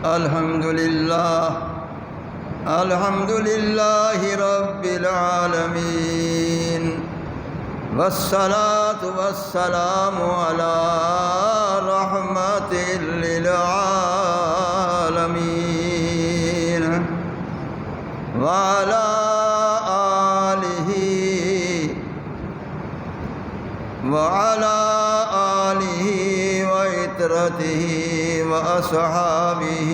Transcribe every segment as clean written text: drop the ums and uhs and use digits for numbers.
الحمد لله رب العالمين، والصلاة والسلام على رحمة للعالمين، وعلى آله وعترته وأصحابه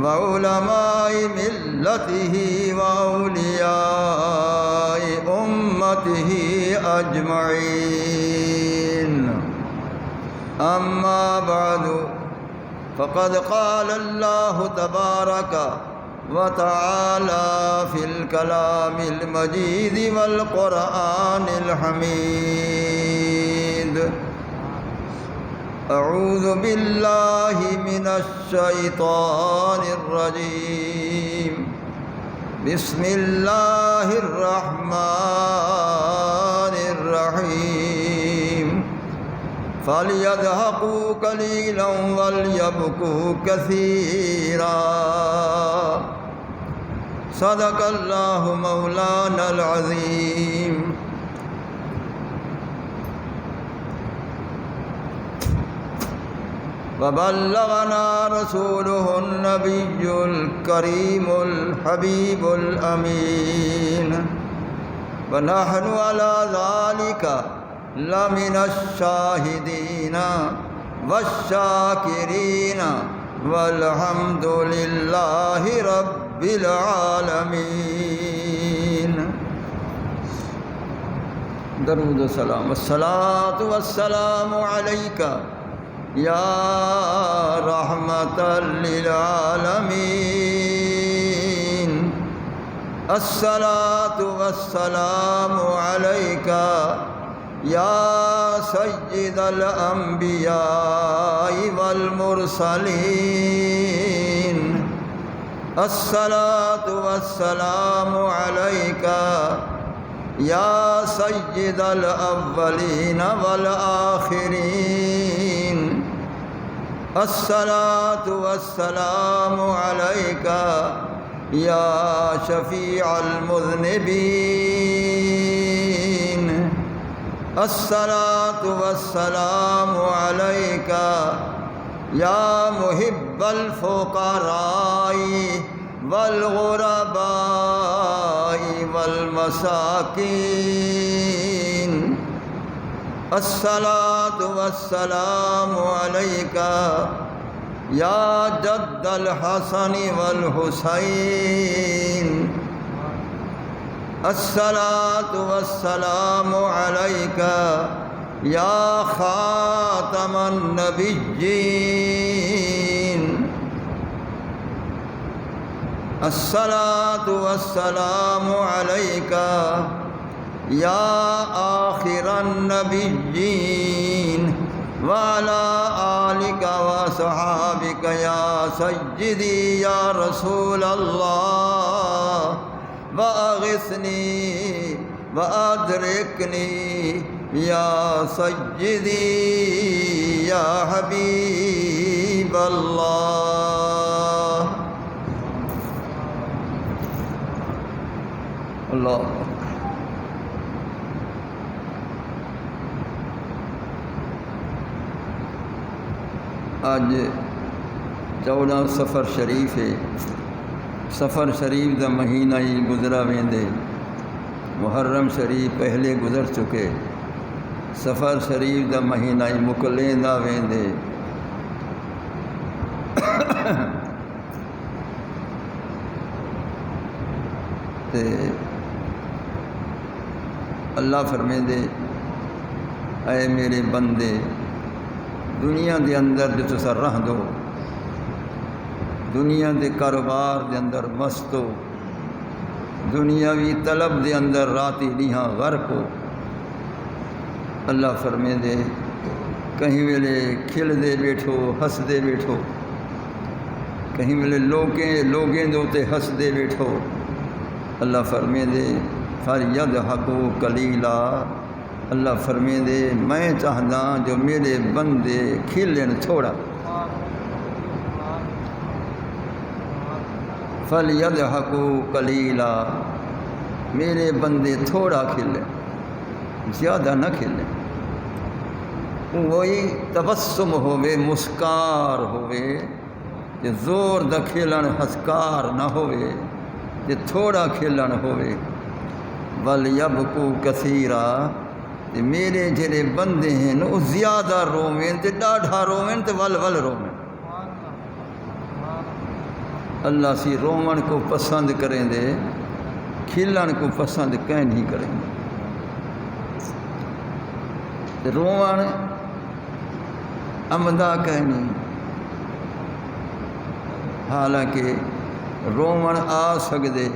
وعلماء ملته وأولياء أمته أجمعين. أما بعد، فقد قال الله تبارك وتعالى في الكلام المجيد والقرآن الحميد: أعوذ بالله من الشيطان الرجيم، بسم الله الرحمن الرحيم. فليضحكوا قليلا وليبكوا كثيرا. صدق الله مولانا العظيم. وبلغنا رسوله النبي الكريم الحبيب الأمين، ونحن على ذلك لمن الشاهدين والشاكرين، والحمد لله رب العالمين. درود و سلام. والصلاة والسلام عليك یا رحمت للعالمین، الصلاة والسلام علیک یا سید الانبیاء والمرسلین، الصلاة والسلام علیک یا سید الاولین والآخرین، الصلاة والسلام علیک یا شفیع المذنبین، الصلاة والسلام علیک یا محب الفقراء والغرباء والمساکین، الصلاة والسلام علیک یا جد الحسن والحسین، الصلاة والسلام علیک یا خاتم النبیین، الصلاة والسلام علیک یا آخر النبیین، وعلى آلک وصحابک یا سیدی یا رسول اللہ، وأغثنی وأدرکنی یا سیدی یا حبیب اللہ. اللہ آج 14 سفر شریف ہے. سفر شریف دا مہینہ ہی گزرا ویندے، محرم شریف پہلے گزر چکے، سفر شریف دا مہینہ ہی مکلیندا ویندے. تے اللہ فرمیندے اے میرے بندے، دنیا دے اندر جو تسا رہ دو، دنیا دے کاروبار دے اندر مست ہو، دنیاوی طلب دے اندر راتی ڈیہاں غرق ہو. اللہ فرمیندے کہیں ویلے کھل دے بیٹھو، ہس دے بیٹھو، کہیں ویلے لوگیں دے تے ہس دے بیٹھو. اللہ فرمیندے فَلْيَضْحَكُوا قَلِيلًا اللہ فرمے دے میں چاہدا جو میرے بندے کھلن تھوڑا فَلْيَضْحَكُوا قَلِيلًا میرے بندے تھوڑا کھلیں زیادہ نہ کھلیں وہی تبسم ہوئے مسکار ہوئے کہ زور دا کھیلن ہسکار نہ ہوئے کہ تھوڑا کھیلن ہوئے وَلْيَبْكُوا كَثِيرًا تے میرے جڑے بندے ہیں وہ زیادہ روویں تے ڈاڈھا روویں تے ول ول روویں اللہ سی رومن کو پسند کریں دے کھلن کو پسند کہیں نہیں کریں دے رومن عمدہ کہیں نہیں حالانکہ رومن آ سکدے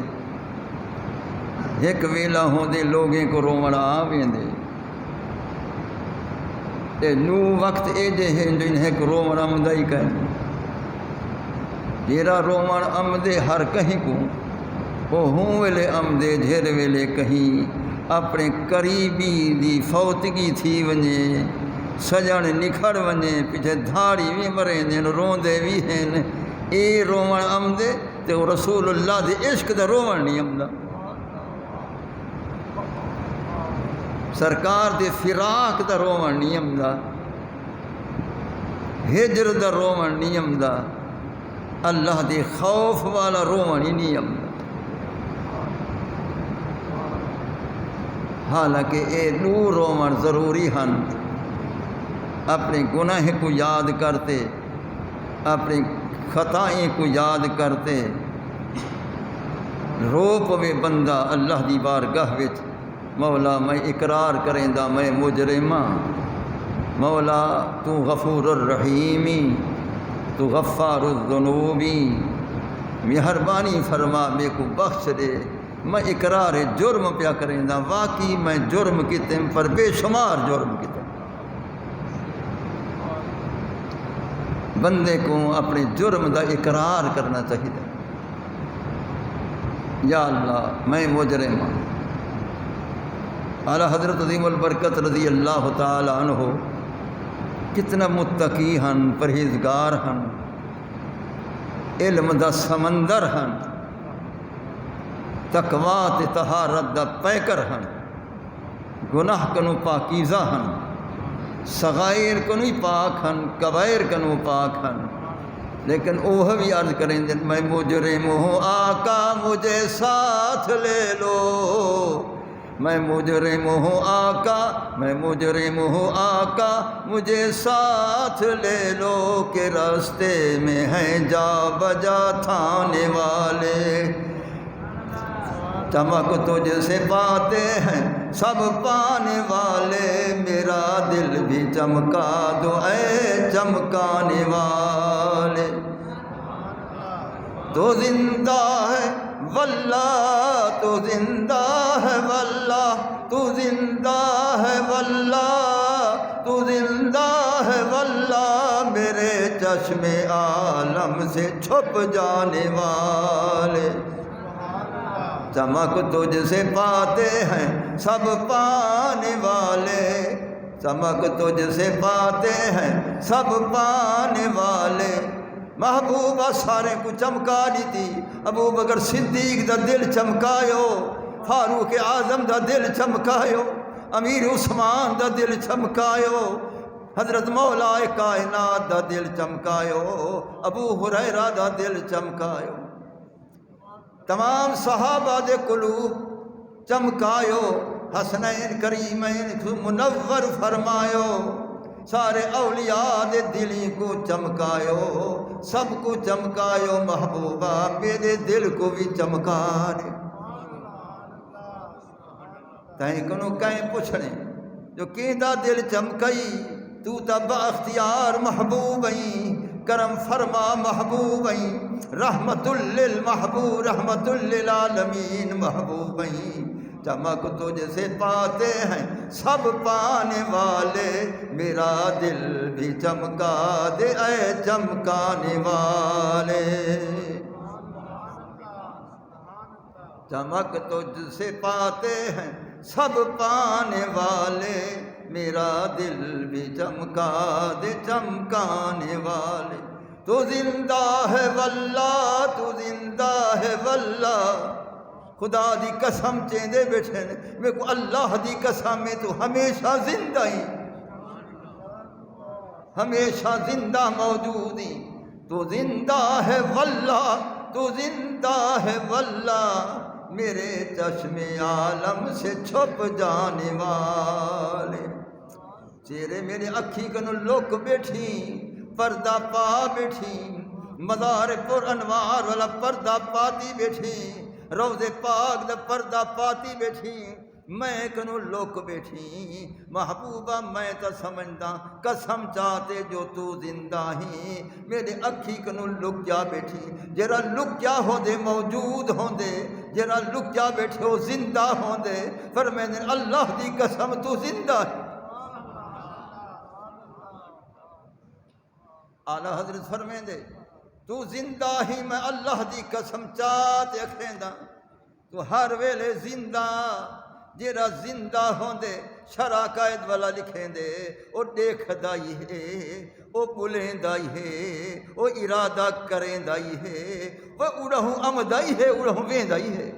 ایک ویلا ہوندے لوگیں کو رومن آ ویندے تے نو وقت اے جے ہیں جو انہیں کو رومن عمدہ ہی کہیں جیرا رومن عمدے ہر کہیں کو وہ ہوں ویلے عمدے جھیر ویلے کہیں اپنے قریبی دی فوتگی تھی ونجے سجن نکھڑ ونجے پیچھے دھاڑی بھی مریں دیں روندے بھی ہیں اے رومن عمدے تے رسول اللہ دے عشق دا رومن نہیں عمدہ سرکار دے فراق دا رومن نہیں عمدہ ہجر دا رومن نہیں عمدہ اللہ دے خوف والا رومن ہی نہیں عمدہ حالانکہ اے دو رومن ضروری ہن اپنے گناہ کو یاد کرتے اپنی خطائیں کو یاد کرتے رو پوے بندہ اللہ دی بارگاہ وچ مولا میں اقرار کریں دا میں مجرماں مولا تو غفور الرحیمی تو غفار الذنوبی مہربانی فرما میں کو بخش دے میں اقرار جرم پیا کریں دا واقعی میں جرم کیتے پر بے شمار جرم کیتے بندے کو اپنے جرم دا اقرار کرنا چاہیے یا اللہ میں مجرم ہوں اعلیٰ حضرت عظیم البرکت رضی اللہ تعالی عنہ کتنا متقی ہن پرہیزگار ہن علم دا سمندر ہن تقوی تے طہارت دا پیکر ہن گناہ کنو پاکیزہ ہن صغائر کنو پاک ہن کبائر کنو پاک ہن لیکن اوہ بھی عرض کریں دن میں مجرم ہوں آقا مجھے ساتھ لے لو میں مجرم ہوں آقا میں مجرم ہوں آقا مجھے ساتھ لے لو کہ راستے میں ہیں جا بجا تھانے والے چمک تجھ سے پاتے ہیں سب پانے والے میرا دل بھی چمکا دو اے چمکانے والے تو زندہ ہے واللہ تو زندہ ہے واللہ تو زندہ ہے واللہ تو زندہ ہے واللہ میرے چشم عالم سے چھپ جانے والے چمک تجھ سے پاتے ہیں سب پانے والے چمک تجھ سے پاتے ہیں سب پانے والے محبوبہ سارے کو چمکا دی تھی ابو بکر صدیق دا دل چمکایو فاروق اعظم دا دل چمکایو امیر عثمان دا دل چمکایو حضرت مولا کائنات دا دل چمکایو ابو ہریرہ دا دل چمکایو تمام صحابہ دے قلوب چمکایو حسنین کریمین منور فرمایو سارے اولیاء دے دلی کو چمکایو سب کو چمکایو محبوبہ میرے دل کو بھی چمکا دے کہیں کنو کہیں پوچھنے جو کیندہ دل چمکئی تو تا با اختیار محبوبیں کرم فرما محبوبیں رحمت للمحبوب رحمت للعالمین محبوبیں چمک تجھ سے پاتے ہیں سب پانے والے میرا دل بھی چمکا دے اے چمکانے والے چمک تجھ سے پاتے ہیں سب پانے والے، میرا دل بھی چمکا دے چمکانے والے۔ تو زندہ ہے واللہ، تو زندہ ہے واللہ، خدا دی قسم چیندے بیٹھے نے، میرے کو اللہ دی قسم میں تو ہمیشہ زندہ ہی، ہمیشہ زندہ موجود ہی۔ تو زندہ ہے واللہ، تو زندہ ہے واللہ، میرے چشم عالم سے چھپ جانے والے۔ چہرے میرے اکھی کنو لک بیٹھی، پردہ پا بیٹھی، مزار پر انوار والا پردہ پاتی بیٹھی، روضے پاک دا پردہ پاتی بیٹھی، میں کنو لک بیٹھی۔ محبوبہ میں تا سمجھدا قسم چاہتے جو تو زندہ ہی، میرے اکھی کنو لک جا بیٹھی۔ جرا لک جا ہو دے موجود ہوں دے، جرا لک جا بیٹھے ہو زندہ ہوں دے، فرمائے اللہ دی قسم تو زندہ ہے۔ اعلیٰ حضرت فرمائیں دے تو زندہ ہی، میں اللہ دی قسم چاہتے اکھیندہ تو ہر ویلے زندہ۔ جیرا زندہ ہوندے شرع قائد والا لکھیں دے، او دیکھدا ہی ہے، او بلیندا ہی ہے، او ارادہ کریندا ہی ہے، وہ اڑہوں امدا ہی ہے، اڑہوں ویندا ہی ہے۔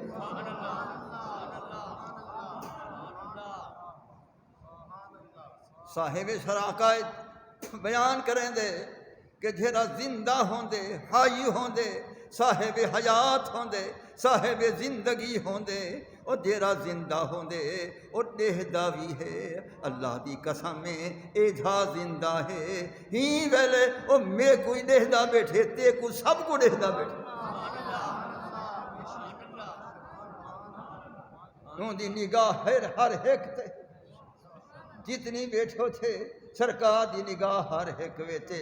صاحب شرع قائد بیان کریں دے کہ جیرا زندہ ہوندے، حی ہوندے، صاحب حیات ہوندے، صاحب زندگی ہوندے، او جیرا زندہ ہوندے او دیہدا بھی ہے۔ اللہ دی قسم میں اے جھا زندہ ہے، ہی ویلے او میں کوئی دیہدا بیٹھے، تے کو سب کو دیہدا بیٹھے۔ نون دی نگاہ ہر ایک تے، جتنی بیٹھو تھے سرکار دی نگاہ ہر ایک ویتے،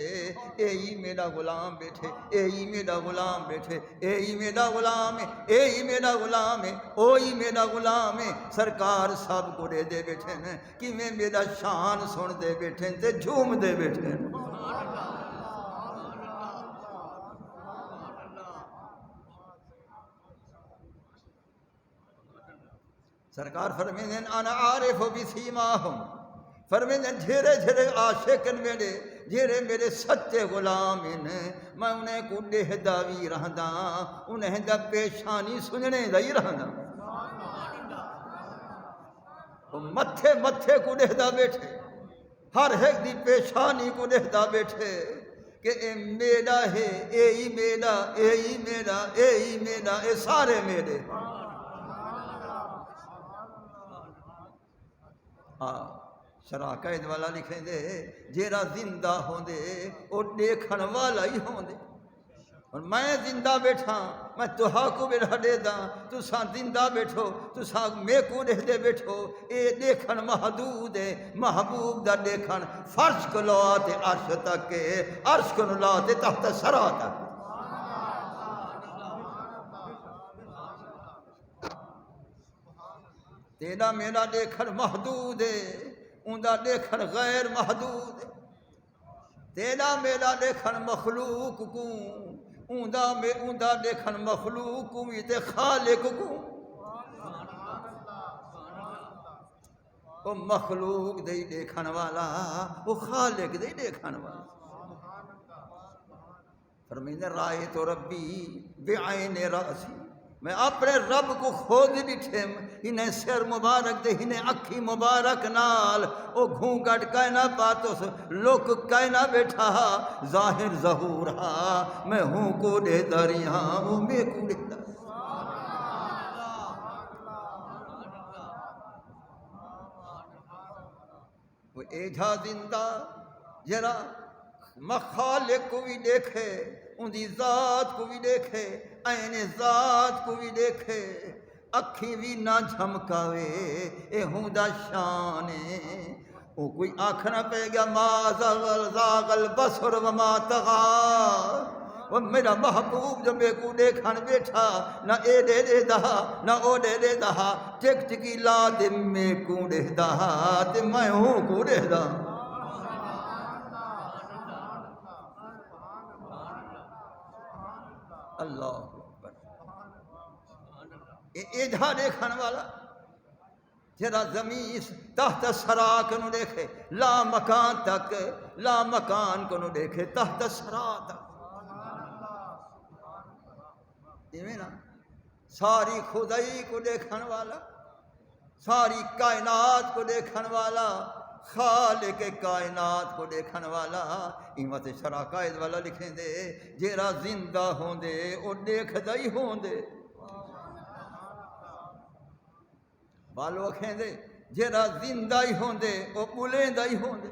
اے ہی میرا غلام بیٹھے، اے ہی میرا غلام بیٹھے، اے ہی میرا غلام ہے، اے ہی میرا غلام ہے، او ہی میرا غلام ہے۔ سرکار سب کو دے دے بیٹھے ہیں کہ میں میرا شان سن دے بیٹھے ہیں تے جھوم دے بیٹھے ہیں۔ سرکار فرمیندے انا عارف بسیماہم، فرمیندے جھیرے جھیرے عاشقن میرے، جھیرے میرے سچے غلام ہیں، میں انہیں کو دیہدا بھی رہندا، انہیں دا پیشانی سننے دا ہی رہندا۔ متھے متھے کو دیہدا بیٹھے، ہر ایک دی پیشانی کو دیہدا بیٹھے کہ اے میرا ہے، اے ہی میرا، اے ہی میرا، اے ہی میرا، اے سارے میرے۔ شرع قائد والا لکھیں دے جیرا زندہ ہوندے او دیکھن والا ہی ہوندے۔ اور میں زندہ بیٹھا، میں تہا کو بیٹھا دے دا، تساں زندہ بیٹھو، تساں میں کو دے دے بیٹھو، اے دیکھن محدود ہے۔ محبوب دا دیکھن فرش کو لاتے عرش تک، عرش کو لاتے تحت ثری تک۔ تیرا میرا دیکھن محدود ہے، اوندا دیکھن غیر محدود ہے۔ تیرا میرا دیکھن مخلوق کو، اوندا دیکھن مخلوق کو تے خالق کو۔ وہ مخلوق دے دیکھن والا، وہ خالق دے دیکھن والا۔ فرمیندے رائے تو ربی بعین راسی، میں اپنے رب کو خود ڈٹھے، انہیں سر مبارک دے، انہیں اکھی مبارک نال، او گھونگٹ کہنا پاتوس لوک کہنا بیٹھا، ظاہر ظہور ہاں، میں ہوں کو دے داری ہاں، وہ میں کو دے داری۔ وہ ایجھا زندہ جرا مخالق کو بھی دیکھے، ان دی ذات کو بھی دیکھے، عین ذات کو بھی دیکھے، اکھی بھی نہ جھمکاوے، اے ہوندا شان ہے۔ وہ کوئی آنکھ نہ پہ گیا ما زاغ البصر وما طغى، وہ میرا محبوب جو میں کو دیکھن بیٹھا، نہ اے دے دے دہا نہ او دے دے دہا، ٹک ٹکی لا دے میں کو دے دہا تے میں ہوں کو دے دا۔ اللہ اکبر۔ اے ایجھا دیکھن والا، جرا زمین تحت سرا کنو دیکھے، لا مکان تک، لا مکان کنو دیکھے تحت سرا تک، ایویں نا ساری خدائی کو دیکھن والا، ساری کائنات کو دیکھن والا، خالق کائنات کو دیکھن والا، ایمت شرع قائد والا لکھیں دے جیرا زندہ ہوں دے او دیکھ دائی ہوں دے، بالو کھیں دے جیرا زندہ ہی ہوں دے او بلیں دائی ہوں دے،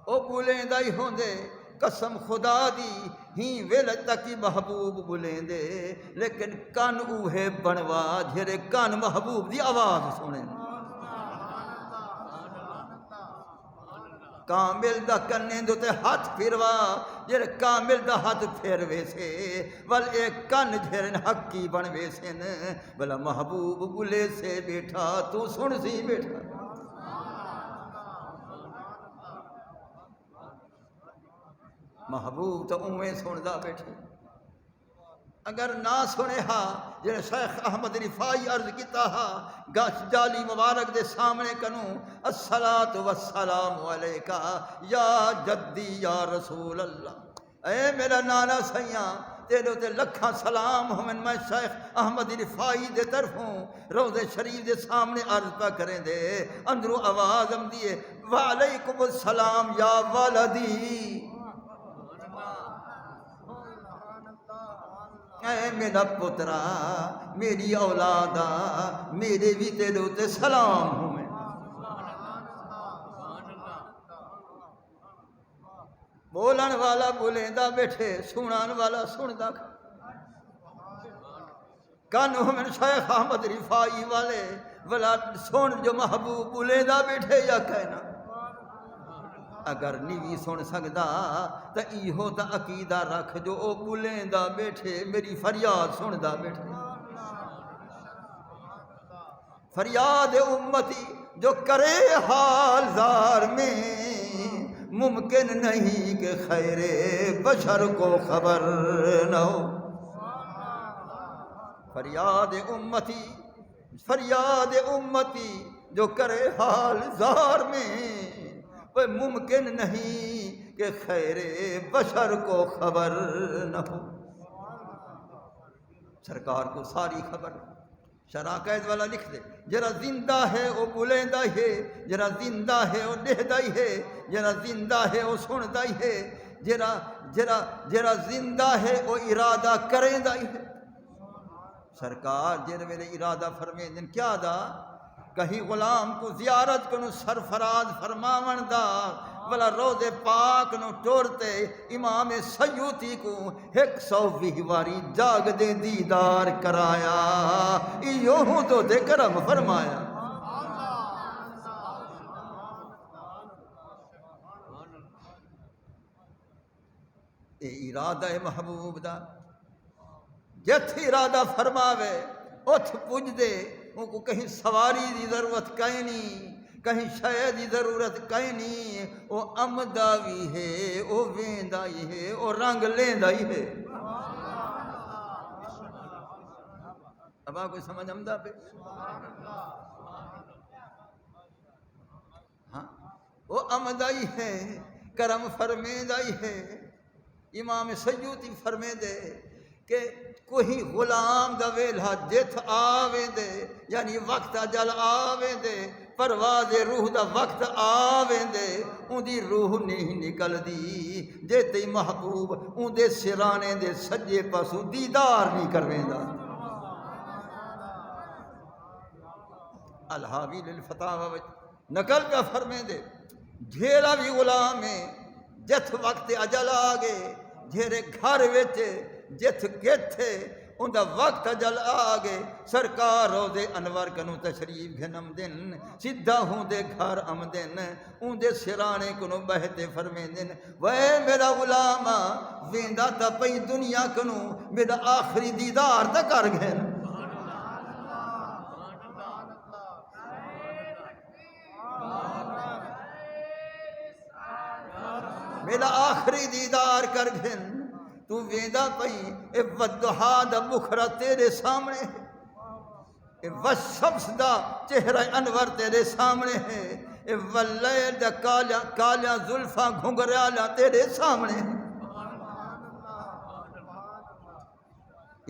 او بلیں دائی ہوں دے، قسم خدا دی ہی ویل تکی محبوب بلیں دے، لیکن کان اوہے بنوا جھرے کان محبوب دی آواز سنیں، کامل دا کنیں دو تے ہاتھ پھروا جھر کامل دا ہاتھ پھر ویسے ول ایک کن جھرن حقی بن ویسن بلا محبوب بلے سے بیٹھا تو سن سی بیٹھا، محبوب تو اویں سندا بیٹھے، اگر نہ سنے ہا جنہیں شیخ احمد رفائی عرض کیتا ہا گاش جالی مبارک دے سامنے کنوں الصلاۃ والسلام علیکہ یا جدی یا رسول اللہ، اے میرا نانا سیاں تیرے تے لکھاں سلام ہومن، میں شیخ احمد رفائی دے طرفوں روضے شریف دے سامنے عرض پہ کریں دے، اندروں آواز ہم دیے وعلیکم السلام یا والدی، اے میرا پترا میری اولادا میرے بھی تیرے تے سلام ہوں میں، بولن والا بولیندہ بیٹھے سنان والا سندا، کن ہمیں شیخ احمد رفائی والے ولا سن جو محبوب بولیندہ بیٹھے یا کہنا، اگر نیوی سن سکدا تا ایہو تا عقیدہ رکھ جو او بولیندہ بیٹھے میری فریاد سندا بیٹھے، فریاد امتی جو کرے حال زار میں، ممکن نہیں کہ خیر بشر کو خبر نہ ہو، فریاد امتی، فریاد امتی جو کرے حال زار میں، وہ ممکن نہیں کہ خیر بشر کو خبر نہ ہو، سرکار کو ساری خبر، شرع قائد والا لکھ دے جرا زندہ ہے وہ بلیندہ ہے، جرا زندہ ہے وہ دہدہ ہے، جرا زندہ ہے وہ سندہ ہے، جرا زندہ ہے وہ ارادہ کریندہ ہے، سرکار جن میرے ارادہ فرمین دن کیا دا کہیں غلام کو زیارت کنو سرفراز فرماون دا بلا روز پاک نو ٹورتے امام سیوطی کو 120 واری جاگ دے دیدار کرایا، یوں تو دے کرم فرمایا، اے ارادہ محبوب دا جت ارادہ فرماوے اتھ پج دے، ان کو کہیں سواری دی ضرورت کہیں نہیں، کہیں شے دی ضرورت کہیں نہیں، وہ امدہ بھی ہے، وہ ویندہ ہی ہے، وہ رنگ لیندہ ہی ہے، اب آپ کوئی سمجھ امدہ پہ، ہاں وہ امدہ ہی ہے، کرم فرمیندہ ہی ہے، امام سیوطی فرمے دے کہ کوئی غلام دا ویلہ جت آویں دے، یعنی وقت اجل آویں دے، پرواز روح دا وقت آویں دے، ان دی روح نہیں نکل دی جے تی محبوب ان دے سرانے دے سجے پاسوں دیدار نہیں کرویں دا، الحاوی للفتاوی نقل کا فرمیں دے جھیلا بھی غلام ہے جت وقت اجل آگے، جھیرے گھر ویچے جت گیتھے ان دا وقت اجل آگے، سرکار روزے انور کنو تشریف گھنم دن، سدھا ہوں دے گھر آمدن، ان دے سرانے کنو بہتے فرمین دن، وے میرا غلاما ویندا تا پئی دنیا کنو میرا آخری دیدار تا کر گھن، میرا آخری دیدار کر گھن، تو ویندا پئی اے ودھا دا مکھڑا تیرے سامنے ہے، اے والشمس دا چہرہ انور تیرے سامنے ہے، اے واللیل دا کالیاں زلفاں گھنگریالا تیرے سامنے ہے۔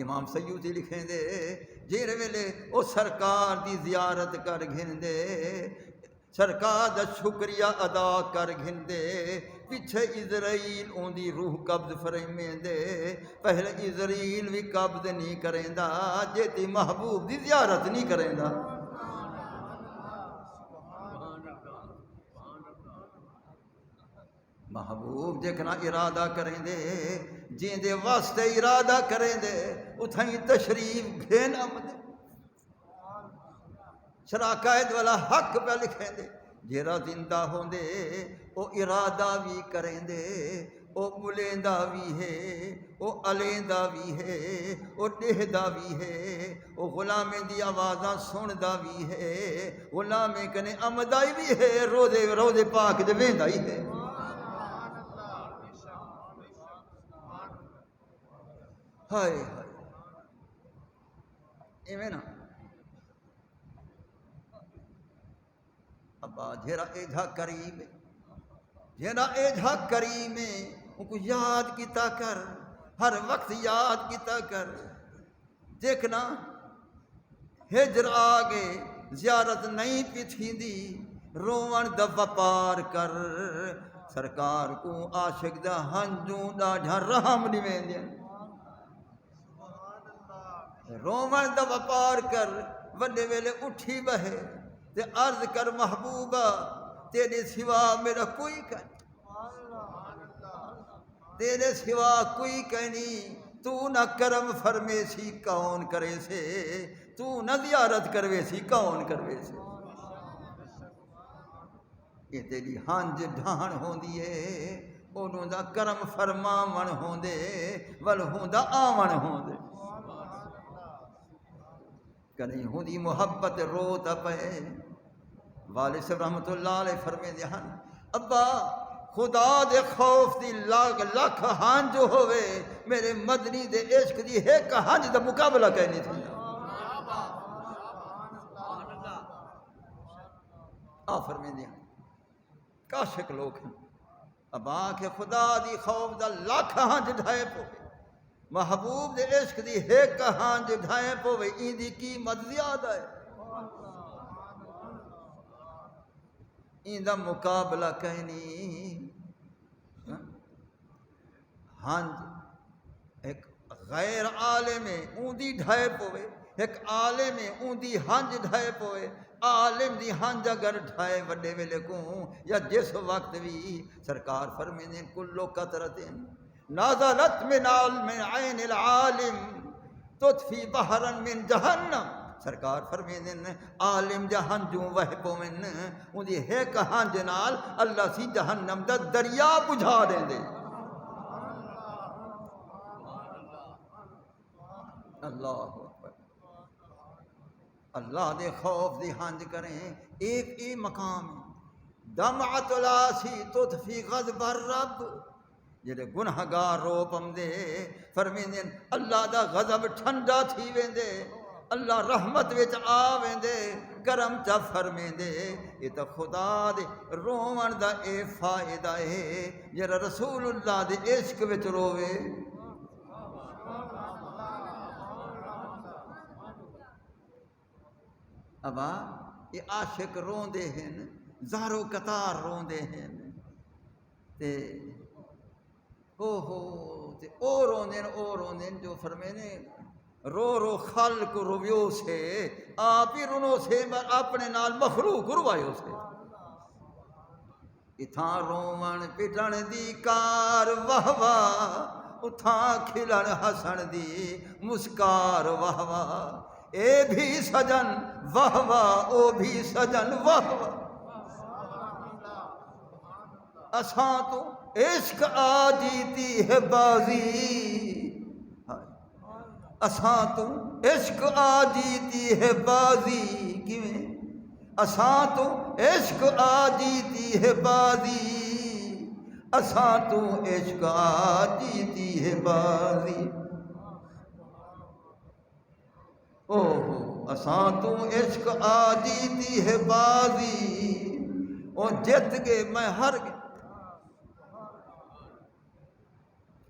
امام سیوطی لکھیں دے جیر ویلے او سرکار دی زیارت کر گھندے، سرکار دا شکریہ ادا کر گھندے، پیچھے اسرائیل اون دی روح قبض فرمیں دے، پہلے اسرائیل بھی قبض نہیں کریندا جیتی محبوب دی زیارت نہیں کریندا۔ محبوب جکنا ارادہ کریں دے جین دے واسطے ارادہ کریں دے اتھائیں تشریف گھین آمدے، شراکت والا حق پہ لکھیں دے جیرا زندہ ہوں دے او ارادہ بھی کریں دے، او بلیندہ بھی ہے، او علیندہ بھی ہے، او ڈہدہ بھی ہے، او غلامیں دی آوازاں سندہ بھی ہے، غلامیں کنے آمدائی بھی ہے، روزے پاک دے ویندہ ہی ہے۔ ہائے ہائے ایویں نا ابا جھیرا ایجھا قریب ہے، جھیرا ایجھا کریم ہے ان کو یاد کیتا کر، ہر وقت یاد کیتا کر، دیکھنا ہجر آگے زیارت نہیں پیتھیندی، روون دا وپار کر، سرکار کو عاشق دا ہنجوں ڈاڈھا رحم نہیں ویندین، رومن دا وپار کر، وڈے ویلے اٹھی بہے تے عرض کر محبوبہ تیرے سوا میرا کوئی کہیں، تیرے سوا کوئی کہیں، تو نہ کرم فرمے سی کون کرے سے، تو نہ زیارت کروے سی کون کروے سے۔ یہ تیری ہنج ڈھان ہوندی ہے، انہوں دا کرم فرماون ہوندے، ول ہوندا آون ہوندے، کہیں ہوندی محبت روتا پے۔ والد صاحب رحمت اللہ علیہ فرمے دے ہن ابا خدا دے خوف دی لکھ ہنج ہوئے، میرے مدنی دے عشق دی ایک ہنج دا مقابلہ کہنی تھی۔ آ فرمے دے ہن کاشک لوگ ہیں ابا کہ خدا دی خوف دا لکھ ہنج ڈھائے پو، محبوب دے عشق دی ایک ہنج ڈھائے پوے، این دی قیمت زیادہ ہے، این دا مقابلہ کہنی ہنج ایک غیر عالم ہے اون دی ڈھائے پوے، ایک عالم ہے اون دی ہنج ڈھائے پوے، عالم دی ہنج اگر ڈھائے وڈے ویلے کو یا جس وقت بھی سرکار فرمیندے کلو قطرتن نازلت من عین العالم تطفی بحرا من جہنم، سرکار فرمیندے عالم جہنجوں وہ پوین ان دی ایک ہنج نال اللہ سی جہنم دا دریا بجھا دیں دے۔ اللہ اکبر، اللہ دے خوف دی ہنج کریں، ایک ای مقام دمعت الاسی تطفی غضب الرب، جڑے گنہگار رو پمدے فرمیندے اللہ دا غضب ٹھنڈا تھی ویندے، اللہ رحمت وچ آ ویندے، کرم چا فرمیندے، یہ تا خدا دے روون دا اے فائدہ ہے جڑا رسول اللہ دے عشق وچ رووے۔ ابا یہ عاشق روندے ہیں، زارو قطار روندے ہیں، تے تے او روندے جو فرمینے رو رو خلق رویو سے، آپ ہی رونو سے اپنے نال مخلوق روایو سے، اتھاں رومن پٹن دی کار واہ واہ، اتھاں کھلن ہسن دی مسکار واہ واہ، اے بھی سجن واہ واہ او بھی سجن واہ واہ، اساں تو عشق آ جیتی ہے بازی، اساں تو عشق آ جیتی ہے بازی، کیویں اساں تو عشق آ جیتی ہے بازی، اساں تو عشق آ جیتی ہے بازی، او ہو اساں تو عشق آ جیتی ہے بازی، او جت گئے میں ہر گئے،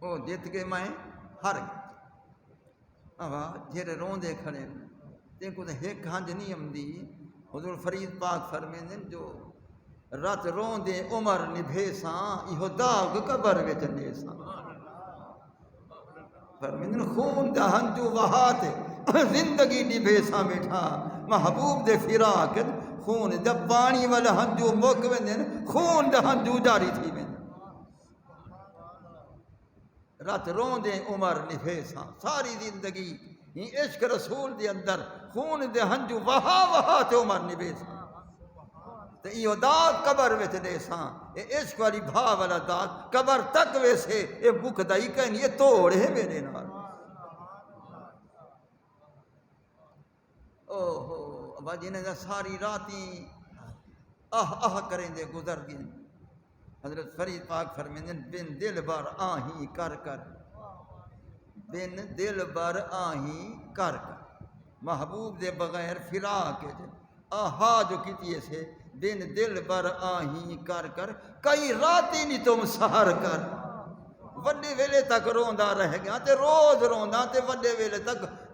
او جت گئے میں ہر گئے۔ جھڑے روندے کھڑے تین کو ایک ہنج نہیں آمدی۔ حضور فرید پاک فرمیندے جو رات روندے عمر نبھیساں ایہو داغ قبر وچ نیساں، فرمیندے خون دا ہنجو وہاتے زندگی نبھیساں بیٹھا، محبوب دے فراق خون جب پانی والا ہنجو مک ویندے خون دا ہنجو جاری تھی ویندے، رات روندے عمر نبھیساں ساری زندگی ہی عشق رسول دے اندر خون دے ہنجو وہا تے عمر نبھیساں، تے ایہو داغ قبر وچ دیساں، اے عشق والی بھا والا داغ قبر تک ویسے اے بک دائی کہیں یہ توڑ ہے میرے نال۔ او ہو ابا جنہیں دا ساری راتی کریں دے گزر گئے۔ حضرت فرید پاک فرمیندے بن دل بر آہیں کر کر، بن دل بر آہیں کر کر، محبوب دے بغیر فراق آہا جو کیتی سے بن دل بر آہیں کر کر، کئی راتی نہیں تم سہر کر، وڈے ویلے تک روندا رہ گیا تے روز روندا تے وڈے ویلے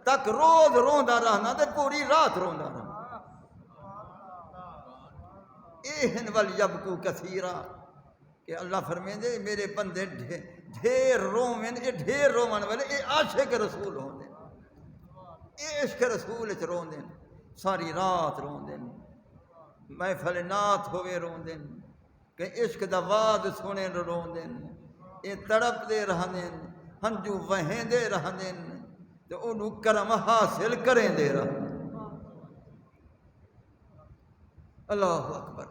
تک روز روندا رہنا تے پوری رات روندا رہنا۔ ایہن ولیبکو کثیرا کہ اللہ فرمیندے میرے بندے ڈھیر رومن، اے ڈھیر رومن والے اے عاشق رسول ہوندے، اے عشق رسول وچ روندے ساری رات روندے، محفل نعت ہوئے روندے، کہ عشق دا وعد سنے روندے، اے تڑپ دے رہندے ہنجو وہیں دے رہندے تے انہوں کرم حاصل کریں دے رہندے۔ اللہ اکبر۔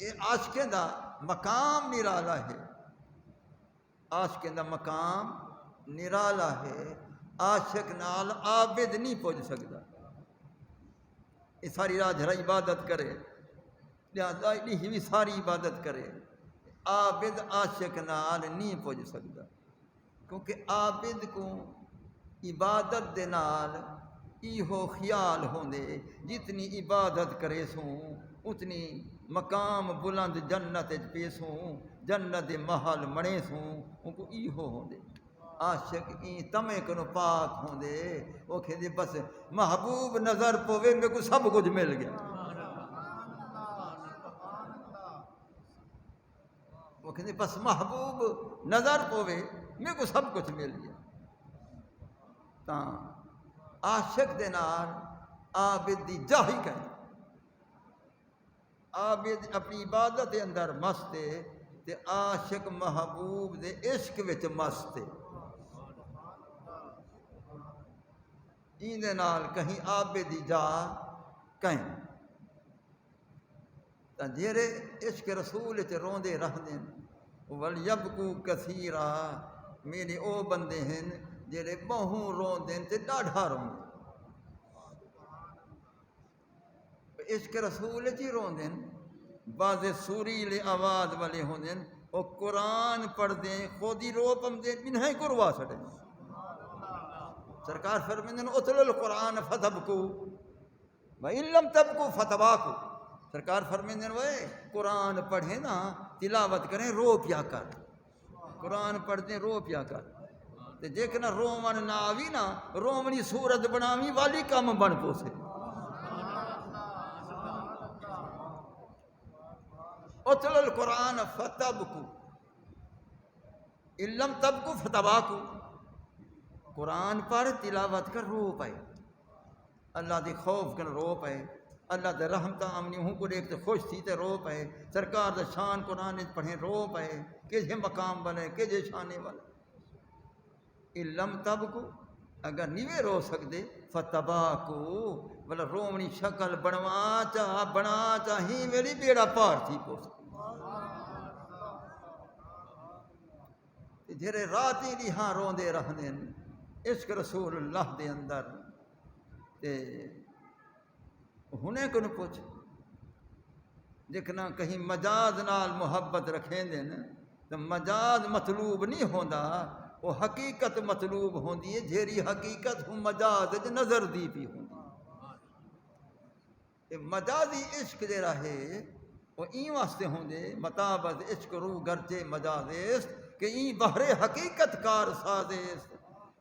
یہ عاشقیں دا مقام نرالا ہے، عاشقیں دا مقام نرالا ہے، عاشق نال عابد نہیں پہنچ سکتا، یہ ساری رات جھڑا عبادت کرے لہذا یہ بھی ساری عبادت کرے، عابد عاشق نال نہیں پہنچ سکتا، کیونکہ عابد کو عبادت دے نال ایہو خیال ہوندے جتنی عبادت کرے سوں اتنی مقام بلند جنت پیسوں، جنت محل مڑے سوں ان کو ایہو ہوندے۔ عاشق این تمے کنو پاک ہوندے، وہ کہندے بس محبوب نظر پوے میں کو سب کچھ مل گیا، وہ کہندے بس محبوب نظر پوے میں کو سب کچھ مل گیا۔ تاں عاشق دے نال عابد دی جاہی کہیں، عابد اپنی عبادت دے اندر مست ہے تے عاشق محبوب دے عشق وچ مست ہے، این دے نال کہیں عابد دی جا کہیں۔ تاں جیرے عشق رسول وچ روندے رہندے وَلْيَبْكُوا كَثِيرًا، میرے او بندے ہیں جیرے بہوں روندے تے ڈاڈھا روندے، عشق رسول چی روندے، بعض سوریلے آواز والے ہوندے وہ قرآن پڑھ دیں خود ہی رو پمدے بنہا ہی کروا سٹیں۔ سرکار فرمیندے اتلو القرآن فتبکو وَإِن لَمْ تَبْكُوا فَتَبَاكُوا، سرکار فرمیندے قرآن پڑھیں نا تلاوت کریں رو پیا کر، قرآن پڑھ دیں رو پیا کر، تے جیکنا رومن نہ آوی نا رومنی صورت بناوی والی کام بن پوسے۔ اتل القرآن فتبکو ان لم تبکو فتباکو، قرآن پڑھ تلاوت کر رو پائے، اللہ دی خوف کر رو پائے، اللہ دے رحمتہ آمنی ہوں کو دیکھ تے خوش تھی تے رو پائے، سرکار دے شان قرآن پڑھیں رو پائے، کجھے مقام بنے کجھے شانے والے۔ ان لم تبکو اگر نیوے رو سکدے فتباکو بلا رومنی شکل بنا چاہی میری بیڑا پار تھی پوس، جھرے راتی دی ہاں روندے رہندے عشق رسول اللہ دے اندر، تے ہنے کو نہ پوچھ جکنا کہیں مجاز نال محبت رکھیں دن تو مجاز مطلوب نہیں ہوندا، وہ حقیقت مطلوب ہوندی ہے، جھیری حقیقت ہوں مجاز نظر دی پی ہوندی۔ مجازی عشق جڑا ہے وہ این واسطے ہوندے مطابت عشق روح گرچے مجاز است کہ این بہر حقیقت کار سازست۔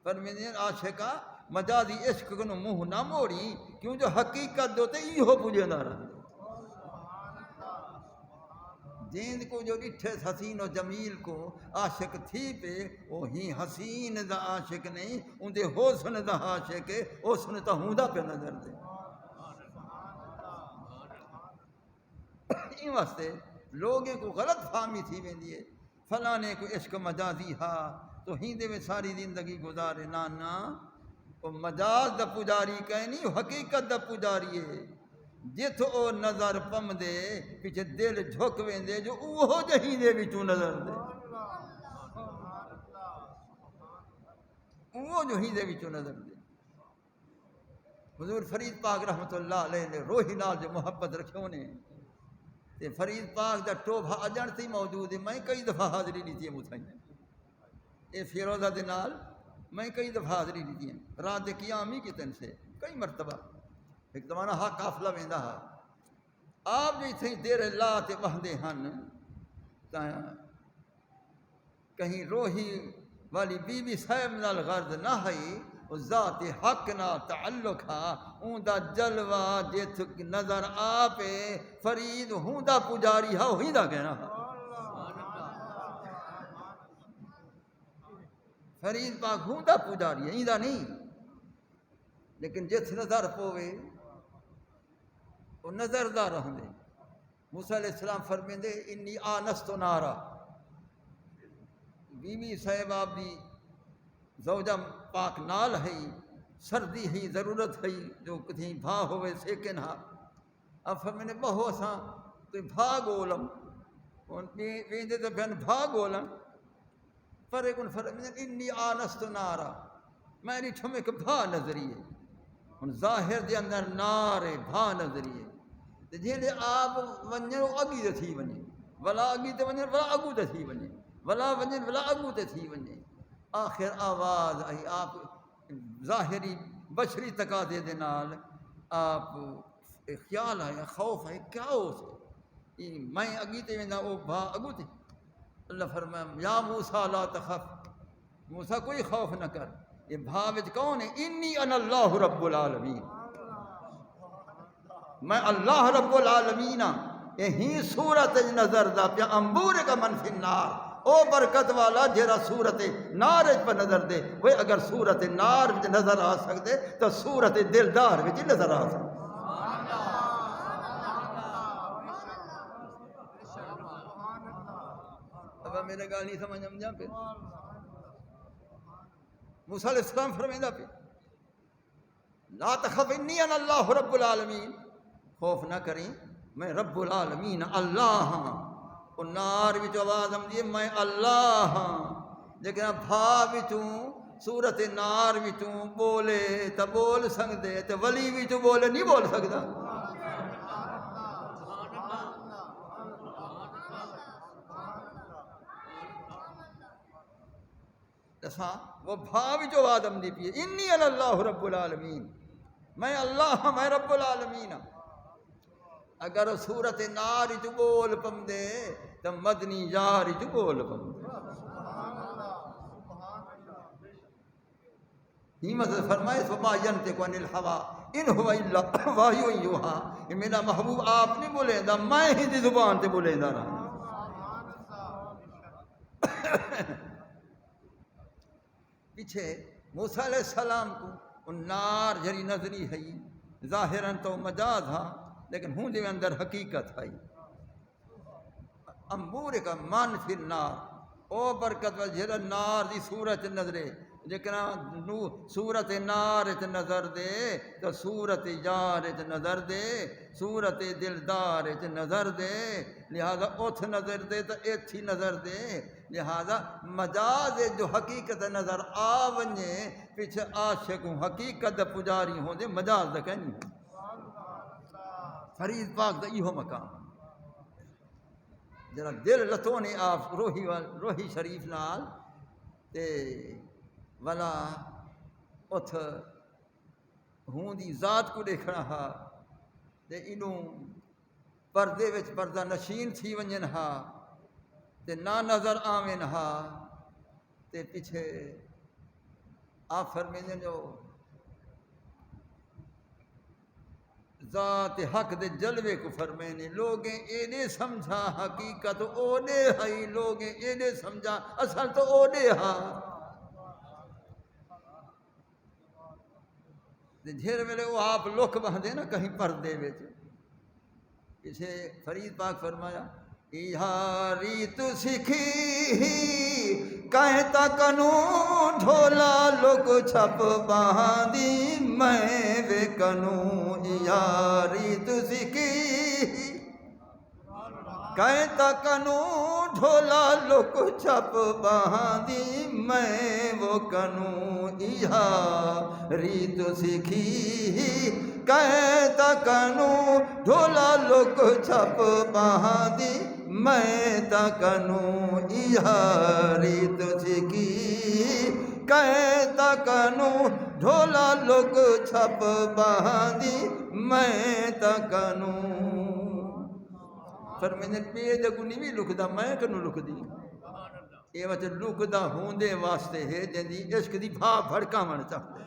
فرمیندے عاشقہ مجازی عشق کنو منہ نہ موڑی، کیوں جو حقیقت دوتے ایہو پوجیندہ رہندے۔ جیند کو جو ڈٹھے حسین و جمیل کو عاشق تھی پہ، وہ ہی حسین دا عاشق نہیں، ان دے حسن دا عاشق ہے، حسن تا ہوندا پہ نظر دے۔ این واسطے لوگیں کو غلط فہمی تھی ویندی ہے، فلانے کو عشق مجازی ہا تو ہیندے میں ساری زندگی گزارے، نانا وہ مجاز دا پجاری کہیں نہیں، حقیقت دا پجاری ہے۔ جت او نظر پم دے پیچھے دل جھک ویندے جو اوہو جہی دے وچوں نظر دے، اوہو جہی دے وچوں نظر دے۔ حضور فرید پاک رحمت اللہ علیہ نے روحی نال جو محبت رکھیوں نے تے فرید پاک دا ٹوبھا اجن تھی موجود ہے، میں کئی دفعہ حاضری لیتی ہے متھائیں اے فیروزہ دے نال میں کئی دفعہ حاضری لیتی ہیں، رات قیامی کی تن سے کئی مرتبہ ایک زمانہ ہاں قافلہ ویندا ہا، آپ جو اتنی دیر لا تے بہندے ہن تاں کہیں روحی والی بی بی صاحب نال غرض نہ ہئی، ذات حق نال تعلق ہا، اون دا جلوہ جت نظر آپے فرید ہوں دا پجاری ہا وہی دا کہنا ہا۔ فرید پاک ہوں دا پجاری ہے، ایندا نہیں، لیکن جت نظر پوے وہ نظر دا رہندے۔ موسیٰ علیہ السلام فرمیندے انی آنست نارا، بی بی صاحب آپ دی زوجہ پاک نال ہے، سردی ہے، ضرورت ہے جو کتیں بھا ہوئے سیکن ہا، اب فرمیندے بہو اساں تو بھا گولم ویندے تو بہن بھا گولم، پر ایک ان فرمیندے انی آنست نارا، میں نہیں ٹھمے کہ بھا نظریے، ان ظاہر دے اندر نارے بھا نظریے جیندے آپ ونجن اگی تے تھی ونجے، ولا اگی تے ونجن ولا اگو تے تھی ونجے، ولا ونجن ولا اگو تے تھی ونجے۔ آخر آواز آئی، آپ ظاہری بشری تقاضے دے نال آپ خیال آیا، خوف آیا، کیا ہو سے میں اگی تے ویندا او بھا اگو تے۔ اللہ فرمایا یا موسیٰ لا تخف، موسیٰ کوئی خوف نہ کر، یہ بھا وچ کون ہے؟ انی انا اللہ رب العالمین، میں اللہ رب العالمین ہاں۔ یہی صورت نظر دا پیا انبور کا من فی النار، او برکت والا جیرا صورت نار پر نظر دے، وہ اگر صورت نار وچ نظر آ سکتے تو صورت دلدار وچ نظر آ سکتے۔ اب میرے گال نہیں سمجھ آ پہ موسیٰ علیہ السلام فرمیندہ پہ لا تخف انی انا اللہ رب العالمین، خوف نہ کریں میں رب العالمین اللہ ہاں۔ اور نار وچ آواز ہم دیے میں اللہ ہاں، لیکن بھا وچوں صورت نار وچوں بولے تو بول سکدے تے ولی وچوں بولے نہیں بول سکدا۔ اساں وہ بھا وچوں آواز ہم دی پی انی انا اللہ رب العالمین، میں اللہ ہاں، میں رب العالمین ہاں۔ اگر صورت نار چ بول پمدے تو مدنی یار چ بول پمدے۔ ہی مطلب فرمائے فما ینطق عن الہویٰ ان هو الا وحی یوحیٰ، کہ میرا محبوب آپ نہیں بولیندا، میں ہی دی زبان تے بولیندا رہا۔ پیچھے موسیٰ علیہ السلام کو نار جری نظری ہے، ظاہراً تو مجاز ہاں لیکن ہوں دے اندر حقیقت ہے۔ انبور کا من فی النار، او برکت و جہاں نار دی صورت نظرے، لیکن صورت نار چ نظر دے تو صورت یار چ نظر دے، صورت دلدار چ نظر دے، لہذا اتھ نظر دے تو ایتھی نظر دے، لہذا مجاز جو حقیقت نظر آ ونجے پیچھے عاشق حقیقت دا پجاری ہوں دے، مجاز دا کہیں نہیں۔ فرید پاک دا ایہو مقام، جرا دل لتو نے آپ روحی شریف نال تے والا اتھ ہوں دی ذات کو دیکھنا ہا تے انہوں پردے وچ پردہ نشین تھی ونجن ہا تے نہ نظر آوین ہا تے پیچھے آپ فرمائیں جو ذات حق دے جلوے کو فرمائنے لوگیں اینے سمجھا حقیقت اونے ہائی لوگیں اینے سمجھا اصل تو اونے ہا جھیر ویلے وہ آپ لوک بہندے نا کہیں پردے وچ پیچھے فرید پاک فرمایا ایہا ریت سکھی کہتا کنو ڈھولا لوک چھپ باندی میں وے کنو ایہا ریت سکھی کہتا کنو ڈھولا لوک چھپ باندی میں وہ کنو ایہا ریت سکھی کہتا کنو ڈھولا لوک چھپ باندی میں تکنو ایہا ریت سکھی کہتا کنو ڈھولا لوک چھپ باندی میں تکنو فرمائنے پے دگونی بھی لکھ دا میں کنو لکھ دی یہ وجہ لکھ دا ہوندے واسطے ہے جن دی عشق دی بھا بھڑکا من چاہتے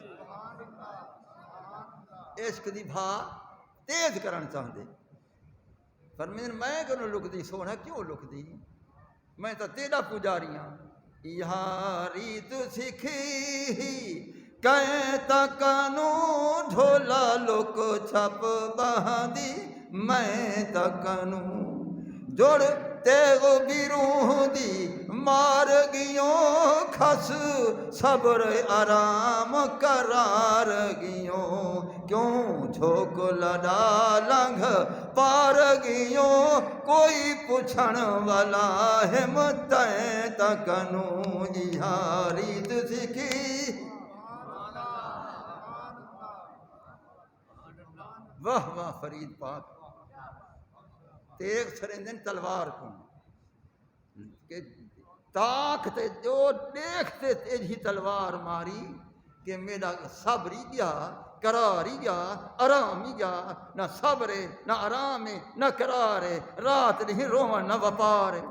عشق دی بھا تیز کرن چاہتے فرمائنے میں کنو لکھ دی سونا کیوں لکھ دی میں تا تیرا پجاری ہاں یہاں ریت سکھی کہتا کنو ڈھولا لوک چھپ باندی میں تا کنو جوڑ تیغ بیروں دی مار گیوں کھس صبر آرام قرار گیوں کیوں جھوک لڑا لنگھ پار گیوں کوئی پوچھن والا ہے متیں تکنو ایہا ریت سکھی واہ واہ فرید پاک تیغ سرندن تلوار کو کہ طاقتے جو دیکھتے تیجھی تلوار ماری کہ میرا صبری گیا قراری گیا آرامی گیا نہ صبر ہے نہ آرام ہے نہ قرار ہے رات نہیں روان نہ وپار ہے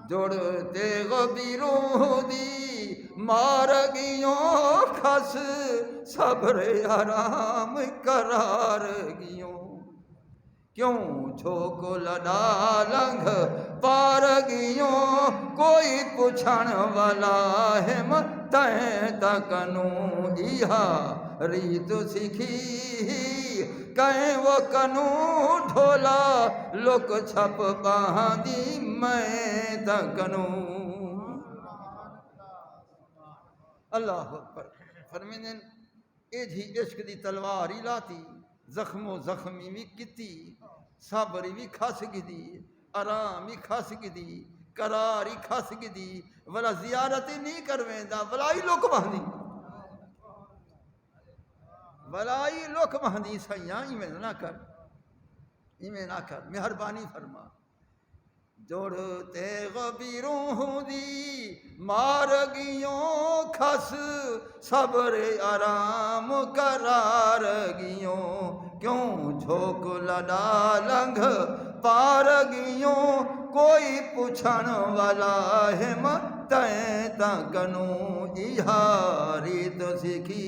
جوڑ تیغ بیروں دی مار گیوں کھس صبر آرام قرار گیوں کیوں جھوک لڑا لنگھ پار گیوں کوئی پوچھن والا ہے متیں تکنو ایہا ریت سکھی کہیں وہ کنو ڈھولا لوک چھپ باندی میں تکنو اللہ اکبر فرمائیں اے جی عشق دی تلواری لاتی زخم و زخمی بھی کتی صبری بھی کھس گدی آرامی کھس گدی قراری کھس گدی ولا زیارتی نہیں کرویندا ولائی لوک مہندی ولائی لوک مہندی سیاں ایویں نہ کر مہربانی فرما جوڑ تیغ بیروں دی مار گیوں کھس صبر آرام قرار گیوں کیوں جھوک لڑا لنگھ پار گیوں کوئی پوچھن والا ہے متیں تکنو ایہا ریت سکھی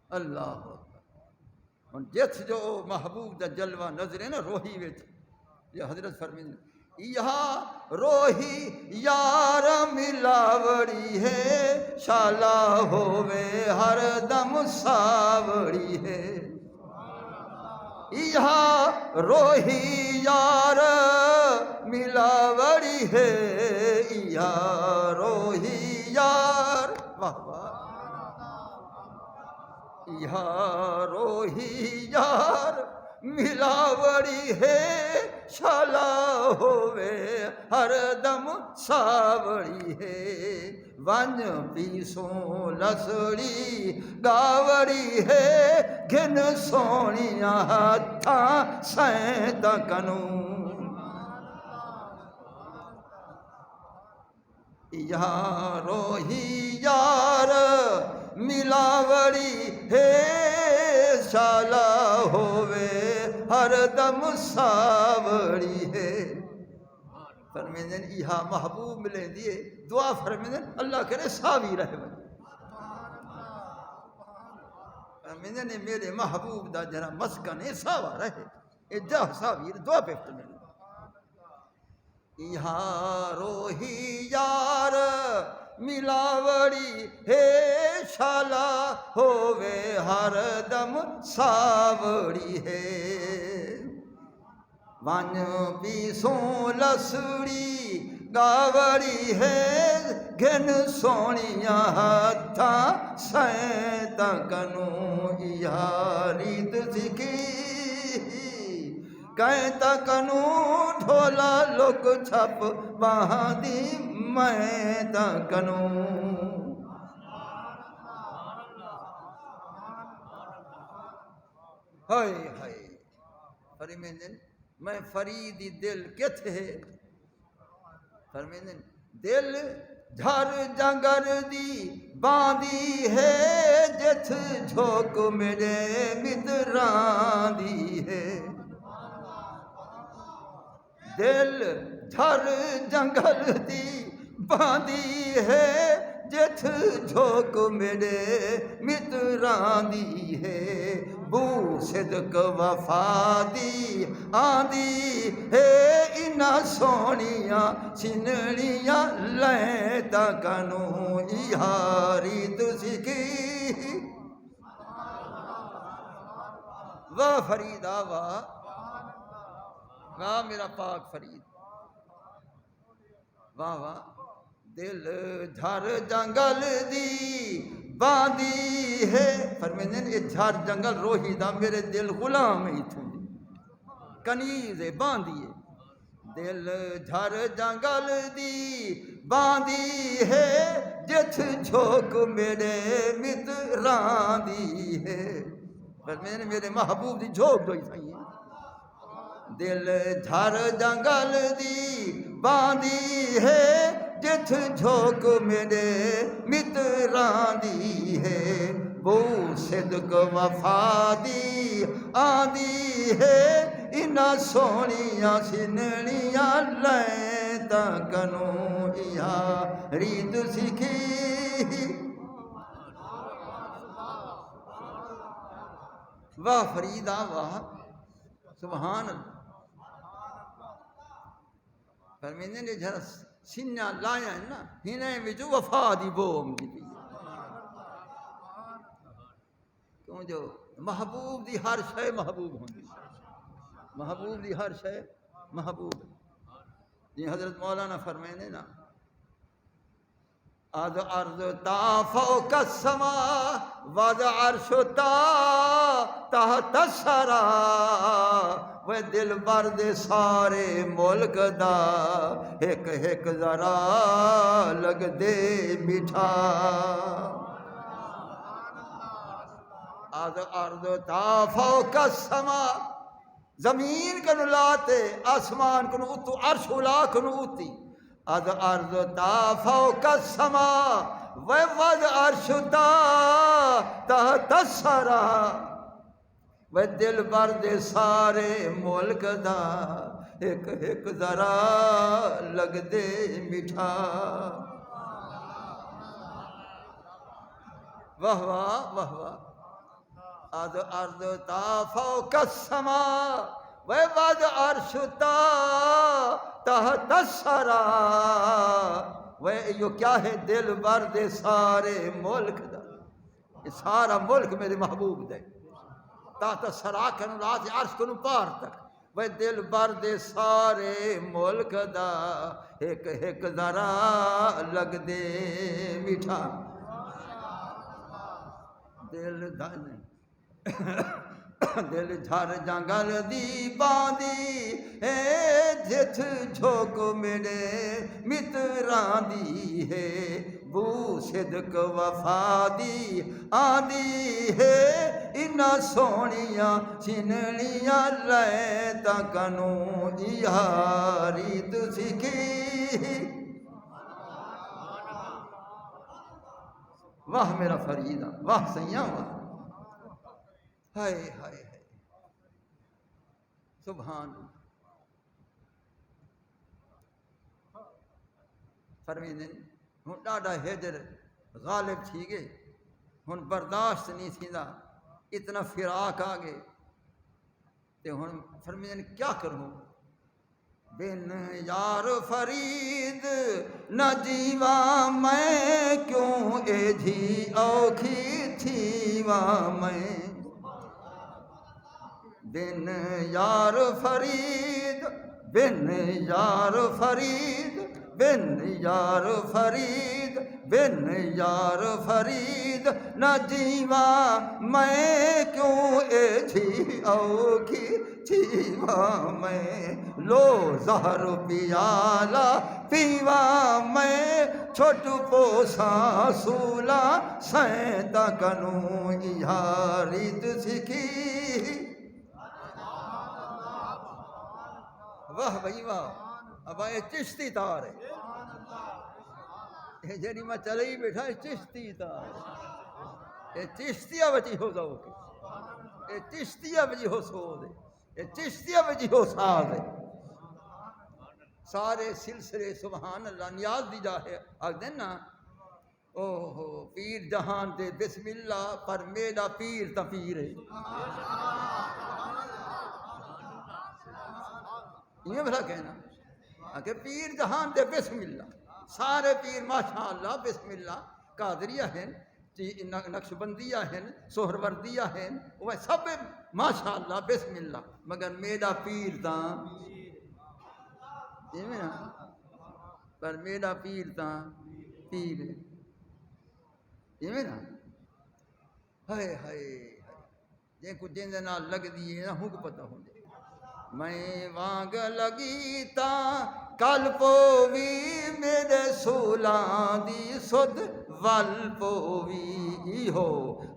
اللہ جس جو محبوب دا جلوہ نظرے نا روحی وچ یہ حضرت فرمائیں یہاں روحی یار ملاوڑی ہے شالا ہووے ہر دم ساوڑی ہے یہاں روحی یار ملاوڑی ہے یہاں روحی یار واہ واہ یہاں روحی یار ملاوڑی ہے شالا ہووے ہر دم ساوڑی ہے ون پیسوں لسڑی گاوڑی ہے گھن سونیاں ہتھاں سینت کنوں یارو ہی یار ملاوڑی ہے شالا ہووے ہر دم ساوڑی ہے فرمیندن یہاں محبوب ملیں دیئے دعا فرمیندن اللہ کرے ساوی رہے فرمیندن میرے محبوب دا جرا مسکن ساوا رہے اے جا ساوی دعا پہ فرمیندن یارو ہی یار ملاوڑی ہے شالا ہووے ہر دم ساوڑی ہے ون پیسوں لسڑی گاوڑی ہے گھن سونیاں ہتھاں سینت کنوں یاری سکھی کہیں تکنوں ڈھولا لک چھپ وہاں دی میں تکنوں ہائے ہائے فرمیندن میں فریدی دل کت ہے فرمیندن دل جھر جنگر دی باندی ہے جت جھوک میرے مدران دی ہے دل جھر جنگل دی باندی ہے جت جھوک میرے متران دی ہے بو صدق وفا دی آندی ہے انہ سونیاں سنڑیاں لیں تکنوں یاری سکھی واہ فریدہ واہ واہ میرا پاک فرید واہ واہ دل جھر جنگل دی باندی ہے فرمیندن یہ جھر جنگل روحی دا میرے دل غلام ہی تھوں کنیز باندی ہے دل جھر جنگل دی باندی ہے جت جھوک میرے متران دی ہے فرمیندن میرے محبوب دی جھوک دوئی تھیں دل جھر جنگل دی باندی ہے جت جھوک میرے متران دی ہے بو صدق وفا دی آندی ہے انہ سونیاں سنڑیاں لیں تکنوں یاری سکھی واہ فریدہ واہ سبحان اللہ فرمیندن نے جھر سنیاں لایا ہے نا ہنے وچ وفا دی بوم دی پئی کیوں جو محبوب دی ہر شے محبوب ہوندی محبوب دی ہر شے محبوب جی حضرت مولانا فرمیندے نا از ارض تا فوق السما وز عرش تا تحت الثری وہ دل برد سارے ملک دا ایک ایک ذرا لگ دے میٹھا از ارض تا فوق السما زمین کنو لاتے آسمان کنو اتو عرش لا کنو اتی از ارض تا فوق السما وز عرش تا تحت الثری وہ دل برد سارے ملک دا ایک ایک ذرا لگ دے میٹھا واہ واہ واہ واہ از ارض تا فوق السما وز عرش تا تحت الثری وہ یہ کیا ہے دل برد سارے ملک دا یہ سارا ملک میرے محبوب دے تحت الثری کنو رات عرش کنو پار تک وہ دل برد سارے ملک دا ایک ایک ذرا لگ دے میٹھا دل دھن دل جھر جنگل دی باندی ہے جت جھوک میرے متران دی ہے بو صدق وفا دی آدی ہے انہ سونیاں چنڑیاں لے تکنوں یاری تو سکھی واہ میرا فریدہ واہ سیاں واہ ہائے ہائے ہائے سبحان فرمیندن ہن ڈاڈا حیدر غالب تھی گئے ہن برداشت نہیں تھیندا اتنا فراق آ گئے تے ہن فرمیندن کیا کروں بن یار فرید نہ جیواں میں کیوں اے جھی اوکھی تھیواں میں بن یار فرید بن یار فرید بن یار فرید بن یار فرید نہ جیواں میں کیوں اے تھی اوکھی تھیواں میں لو زہر پیالہ پیواں میں چھوٹ پوساں سولا سینتا کنوں یارید سکھی واہ بھائی واہ اب یہ چشتی تار ہے یہ جڑی میں چلے ہی بیٹھا ہے چشتی تار یہ چشتیہ بچی ہو جاؤ کہ یہ چشتیہ بچی ہو سو دے یہ چشتیہ بچی ہو ساز ہے سارے سلسلے سبحان اللہ نیاز دی جا ہے آگ دیں نا اوہو پیر جہان دے بسم اللہ پر میرا پیر تا پیر ہے یہ بھلا کہنا کہ پیر جہان دے بسم اللہ سارے پیر ماشاءاللہ بسم اللہ قادریہ ہیں نقشبندیہ ہیں سہروردیہ ہیں وہ سب ماشاءاللہ بسم اللہ مگر میرا پیر تاں یہ میں نا پر میرا پیر تاں پیر ہے یہ میں نا ہائے ہائے جن کو جن دے نال لگ دیئے نا ہوں کو پتہ ہوں دے میں وانگ لگی تا کل پووی میرے سولان دی سد ول پووی ہو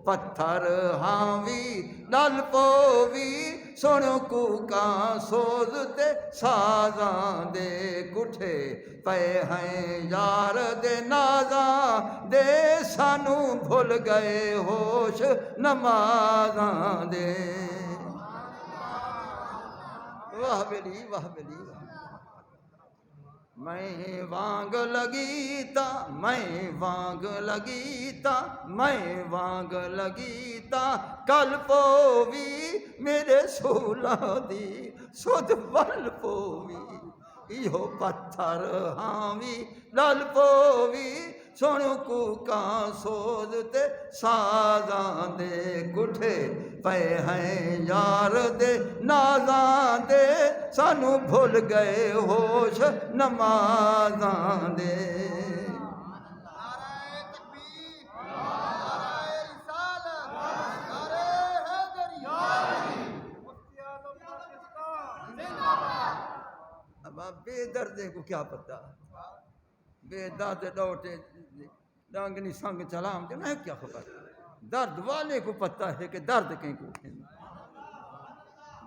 پتھر ہاوی نل پووی سن کوکاں سوز تے سازاں دے کٹھے پے ہیں یار دے نازاں دے سانو بھول گئے ہوش نمازاں دے واہ بلی واہ بلی میں وانگ لگی تا میں وانگ لگی تا میں وانگ لگی تا کل پووی میرے سولا دی سود ول پووی ایہو پتھر ہاوی لل پووی سن کوکاں سوز تے سازاں دے کٹھے پے ہیں یار دے نازاں دے سانو بھول گئے ہوش نمازاں دے اب آپ بے دردے کو کیا پتہ بے داد ڈوٹے ڈانگنی سنگ چلام جو نہیں کیا خبر درد والے کو پتہ ہے کہ درد کہیں کو ہے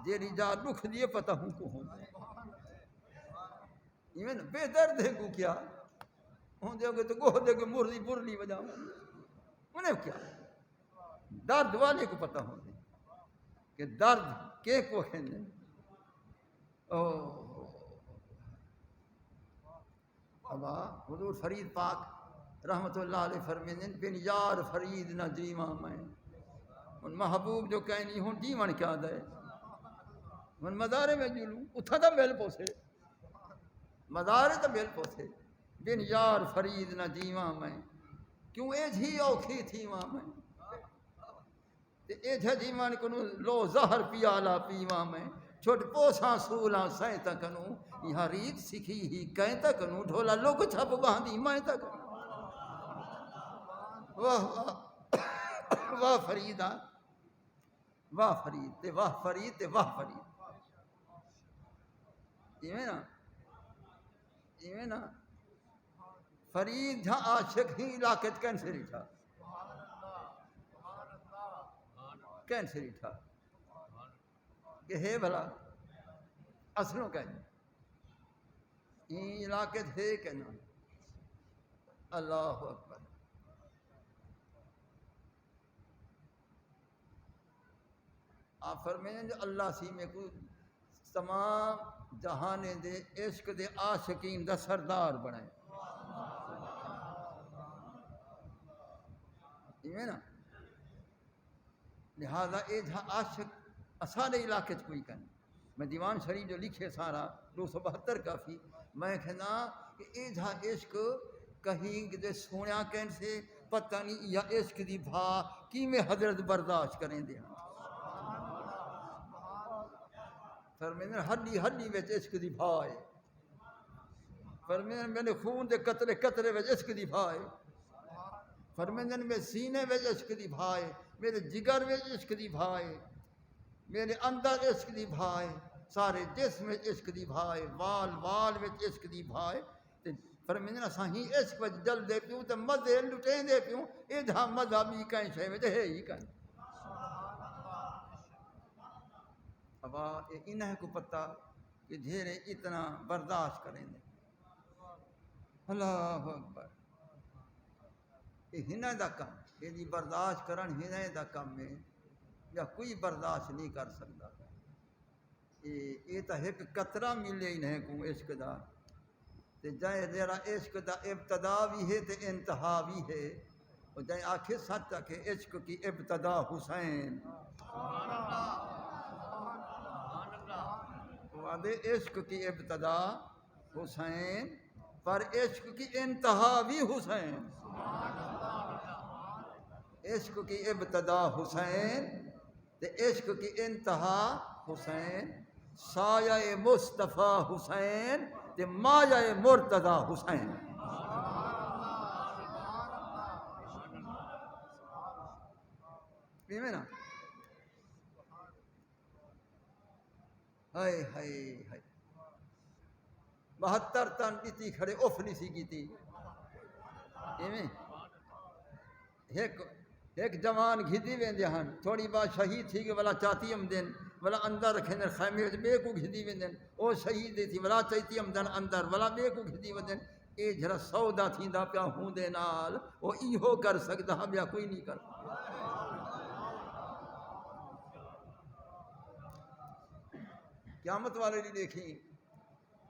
جیری جا دکھ دیے پتہ ہوں کو ہوں یہ بے درد ہے کو کیا ہوں دے گے تو گوہ دے گے مرلی برلی وجہ انہیں کیا درد والے کو پتہ ہوں دے کہ درد کے کو ہے ابا حضور فرید پاک رحمت اللہ علیہ فرمیندن بن یار فرید نہ جیواں میں ان محبوب جو کہنی ہوں جیوان کیا دے من مدارے میں جلوں اتھا دا میل پوسے مدارے دا میل پوسے بن یار فرید نہ جیواں میں کیوں اے جھی اوکھی تھی وہاں میں اے جھا جیوان کنو لو زہر پیالا پیواں میں چھوٹ پوساں سولاں سائیں تکنوں یہاں ریت سکھی ہی کہیں تکنوں ڈھولا لوگ چھپ باندھی میں تکنوں واہ واہ واہ فریدہ واہ فرید تے واہ فرید تے واہ فرید یہ نا فرید جھا عاشق ہی علاقے کینسری تھا کینسری تھا کہ ہے بھلا اصلوں کا این علاقے ہے کہ نا اللہ اکبر آپ فرمائیں جو اللہ سی میں کو تمام جہانے دے عشق دے عاشقین دا سردار بنائے یہ نا لہذا اے جہاں عاشق اسانے علاقے کوئی کن میں دیوان شریف جو لکھے سارا 272 کافی میں کہنا کہ اے جہاں عشق کہیں دے سونیا کہن سے پتہ نہیں یا عشق دی بھا کی میں حضرت برداشت کریں دے فرمینے ہڈی ہڈی وچ عشق دی بھا ہے فرمینے میرے خون دے قطرے قطرے وچ عشق دی بھا ہے فرمینے میں سینے وچ عشق دی بھا ہے میرے جگر وچ عشق دی بھا ہے میرے اندر عشق دی بھا ہے سارے جسم وچ عشق دی بھا ہے وال وال وچ عشق دی بھا ہے فرمینے اساں ہی عشق وچ جل دے پیوں تے مزے لٹیں دے پیوں اے جہاں مزہ بھی کہیں شے وچ ہے ہی کہیں اب انہیں کو پتہ کہ دھیرے اتنا برداشت کریں دے اللہ اکبر یہ ہنہ دا کم یہ دی برداشت کرن ہنہ دا کم ہے یا کوئی برداشت نہیں کر سکتا یہ تو ایک قطرہ ملے انہیں کو عشق دا تے جائے ذرا عشق دا ابتدا بھی ہے تے انتہا بھی ہے اور جائے آخر سچ کہ عشق کی ابتدا حسین وعدے عشق کی ابتدا حسین پر عشق کی انتہا بھی حسین عشق کی ابتدا حسین تے عشق کی انتہا حسین سایہ مصطفیٰ حسین تے مایہ مرتضی حسین میں نا ہائے ہائے ہائے 72 تن کیتی کھڑے اف نہیں سی کیتی ایویں ایک جوان گھدی ویندے ہن تھوڑی بات شہید تھی کہ ولا چاتی ہم دن ولا اندر رکھن خیمے وچ بے کو گھدی ویندن او شہید تھی ولا چاتی ہم دن اندر ولا بے کو گھدی ویندن اے جڑا سودا تھیندا پیا ہوں دے نال او ایہو کر سکدا ہم یا کوئی نہیں کر قیامت والے نہیں دیکھیں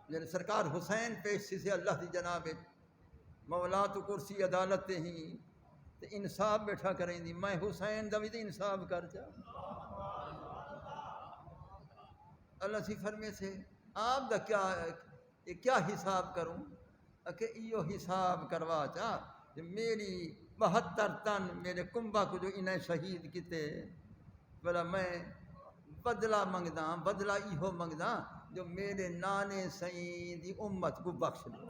جب سرکار حسین پیش سے اللہ دی جناب مولا تو کرسی عدالت ہی تو انصاف بیٹھا کریں دی میں حسین دا بھی تو انصاف کر جا اللہ سی فرمے سے آپ دا کیا حساب کروں کہ ایو حساب کروا چاہ کہ میری 72 تن میرے کنبہ کو جو انہیں شہید کیتے بلا میں بدلہ منگدا بدلہ ایہو منگدا جو میرے نانے سائیں دی امت کو بخش دے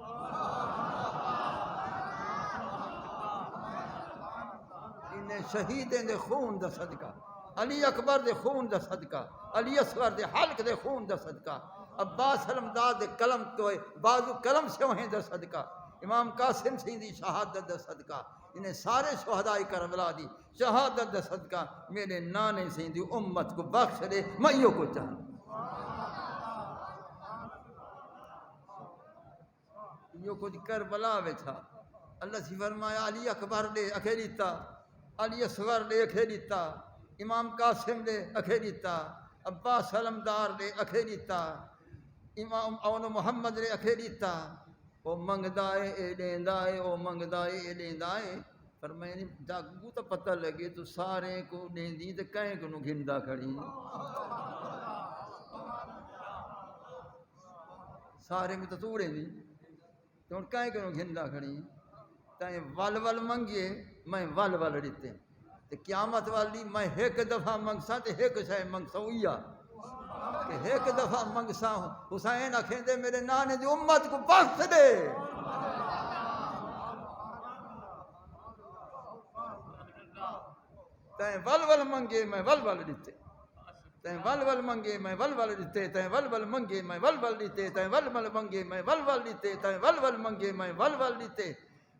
انہیں شہیدیں دے خون دا صدقہ علی اکبر دے خون دا صدقہ علی اصغر دے حلق دے خون دا صدقہ عباس علمدار دے قلم تو بازو قلم سے وہیں دا صدقہ امام قاسم سیں دی شہادت دا صدقہ انہیں سارے شہدائی کربلا دی شہادت دا صدقہ میرے نانے سے دی امت کو بخش دے میں یہ کو چاہوں یہ کچھ کربلا میں تھا اللہ سے فرمایا علی اکبر لے اکیلی تا علی اصغر لے اکیلی تا امام قاسم لے اکیلی تا عباس علمدار لے اکیلی تا امام اون محمد لے اکیلی تا او منگدائے اے لیندائے او منگدائے اے لیندائے پر میں نے جاگو تو پتہ لگے تو سارے کو لیندی تو کہیں کو گھندا کھڑی سارے میں تو توڑے دی تو ان کہیں کو گھندا کھڑی تائیں ول ول منگیے میں ول ول دیتے تو قیامت والی میں ایک دفعہ منگسا تو ایک شے منگسا ہویا کہ ایک دفعہ منگسا حسین آکھیں دے میرے نانے دی امت کو بخش دے تائیں ول ول منگے میں ول ول دیتے تائیں ول ول منگے میں ول ول دیتے تائیں ول ول منگے میں ول ول دیتے تائیں ول ول منگے میں ول ول دیتے تائیں ول ول منگے میں ول ول دیتے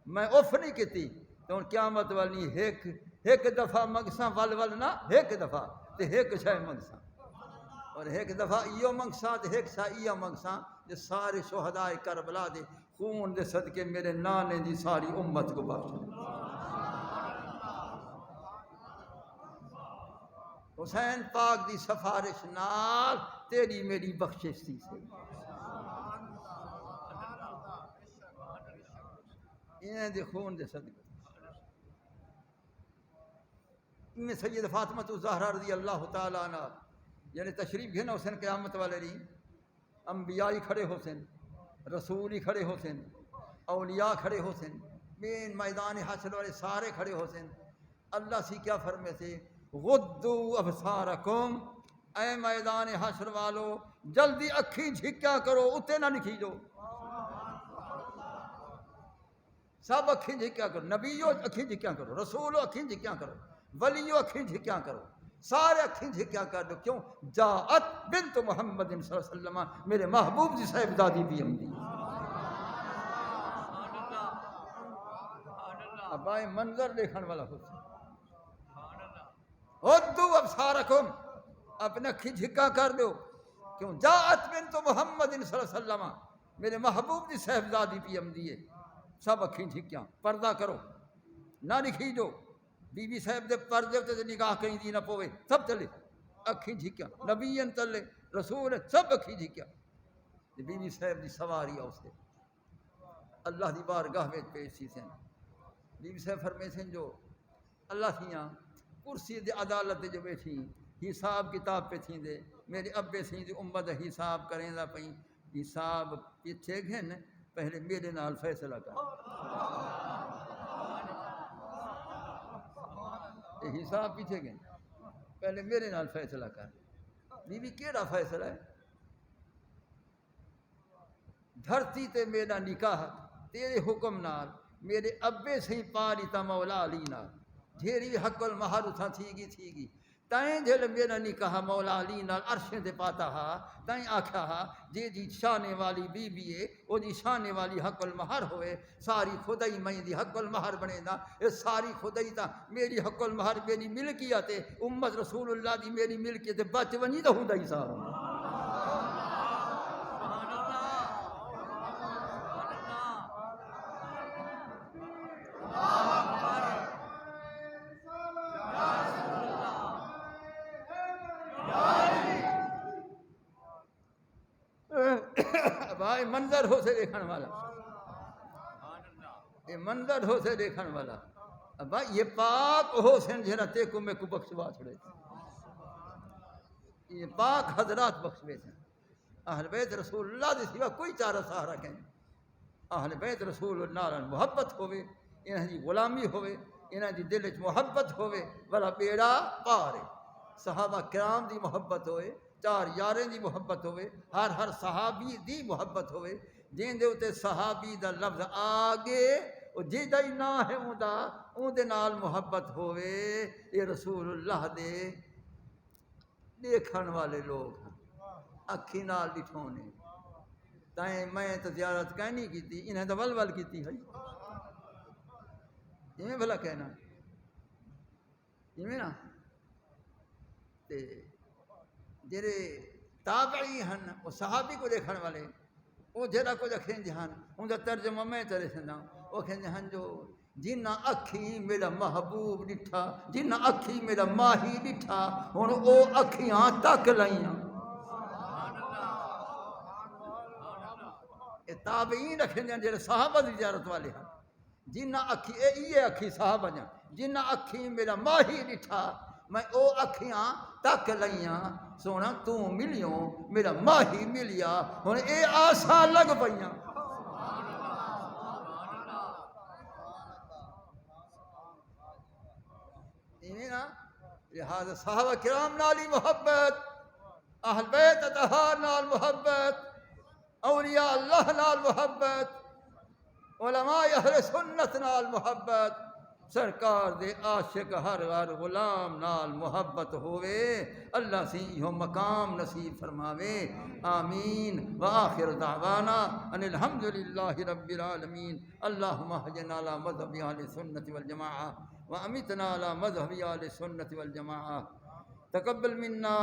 میں اف نہیں کیتی تو ہن قیامت والی ایک دفعہ منگساں ول ول نہ ایک دفعہ تے ایک شے منگساں اور ایک دفعہ ایو منگساں تے ایک شے ایو منگساں کہ سارے شہدائے کربلا دے خون دے صدقے میرے نانے دی ساری امت کو بخش حسین پاک دی سفارش نال تیری میری بخشش تھی سے انہیں دے خون دے صدقے میں سید فاطمہ الزہرا رضی اللہ تعالیٰ عنہ یعنی تشریف گھنا حسین قیامت والے ری انبیاء کھڑے حسین رسول ہی کھڑے حسین اولیاء کھڑے حسین مین میدان حشر والے سارے کھڑے حسین اللہ سی کیا فرمے تھے غدو ابصارکم اے میدان حشر والو جلدی اکھی جھکیا کرو اتے نہ نکھیجو سب اکھی جھکیا کرو نبیو اکھی جھکیا کرو رسولو اکھی جھکیا کرو ولیو اکھی جھکیا کرو سارے اکھی جھکیا کر دو کیوں جاءت بنت محمد صلی اللہ علیہ وسلم میرے محبوب جی صاحبزادی بھی ہم دی ابائے منظر دیکھن والا حسین غدو ابصارکم اپنے اکھی جھکا کر دو کیوں جاءت بنت محمد صلی اللہ علیہ وسلم میرے محبوب جی صاحبزادی بھی ہم دیے سب اکھی جھکیاں پردہ کرو نہ نکھی جو بی بی صاحب دے پردے تے نگاہ کہیں دی نہ پوے سب چلے اکھی جھکیاں نبی تلے رسول سب اکھی جھکیاں بی بی صاحب دی سواری آؤ سے اللہ دی بارگاہ میں پیش سی سن بی بی صاحب فرمے سن جو اللہ تھیاں کرسی دے عدالت دے جو بیٹھی حساب کتاب پہ تھیں دے میرے ابے سی دی امت حساب کریں دا پہیں حساب پیچھے گھن پہلے میرے نال فیصلہ کر حساب پیچھے گئے پہلے میرے نال فیصلہ کر بی بی کیڑا فیصلہ ہے دھرتی تے میرا نکاح تیرے حکم نال میرے ابے سے پاری تا مولا علی نال جھیری حق المہر اتھا تھی گی تائیں جھل میرا نکاح مولا علی نال عرشیں تے پاتا ہا تائیں آکھا ہا جی شانے والی بی بی ہے وہ جی شانے والی حق المہر ہوئے ساری خدائی میں دی حق المہر بنے دا اے ساری خدائی تا میری حق المہر میری ملکیت ہے امت رسول اللہ دی میری ملکیت بچ ونی دا ہوندا ہی سارا بھائی منظر ہو سے دیکھن والا یہ منظر ہو سے دیکھن والا بھائی یہ پاک ہو سن جنہ تے کو میں کو بخشوا چھڑے یہ پاک حضرات بخشوے تھے اہل بیت رسول اللہ دے سوا کوئی چارہ سہارا کہیں اہل بیت رسول اللہ محبت ہوئے انہاں دی غلامی ہوئے انہاں دی دل وچ محبت ہوئے والا بیڑا پار صحابہ کرام دی محبت ہوئے چار یاریں دی محبت ہوئے ہر صحابی دی محبت ہوئے جن دے اتے صحابی دا لفظ آگے اور جی دا ہی نہ ہے اون دے نال محبت ہوئے یہ رسول اللہ دے دیکھن والے لوگ ہیں اکھی نال ڈٹھونے تائیں میں تو زیارت کہیں نہیں کیتی انہیں تو ول کیتی ہے یہ بھلا کہنا یہ نا تے جڑے تابعی ہن وہ صحابی کو دیکھن والے وہ جڑا کچھ اکھیں جہان ان دا ترجمہ میں چلے سنا وہ کہیں جہان جو جنہ اکھی میرا محبوب ڈٹھا جنہ اکھی میرا ماہی ڈٹھا ہن او اکھیاں تک لائیاں اے تابعین رکھیں جڑے صحابہ دی زیارت والے ہیں جنہ اکھی یہ اکھی صحابہ جان جنہ اکھی میرا ماہی ڈٹھا میں او اکھیاں تک لائیاں سونا تو ملیوں میرا ماہی ملیا ہن اے آسا لگ پئیاں نا لہذا صحابہ کرام نالی محبت اہل بیت اطہار نال محبت اولیاء اللہ نال محبت علماء اہل سنت نال محبت سرکار دے عاشق ہر ہر غلام نال محبت ہوئے، اللہ سی یہ مقام نصیب فرماوے، آمین۔ وآخر دعوانا ان الحمدللہ رب العالمین۔ اللہم اہدنا علی مذہب اہل سنت والجماعہ وامتنا علی مذہب اہل سنت والجماعہ۔ تقبل منا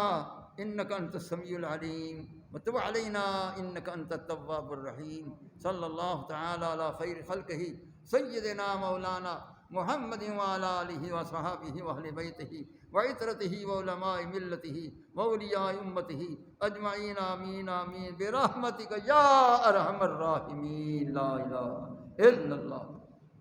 انک انت السمیع العلیم وتب علینا انک انت التواب الرحیم۔ صلی اللہ تعالی علی خیر خلقہ سیدنا مولانا محمد وعلی آلہ وصحابہ واہل بیتہ وعطرتہ وعلماء ملتہ واولیاء امتہ اجمعین، آمین آمین برحمتک یا ارحم الراحمین۔ لا الہ الا اللہ۔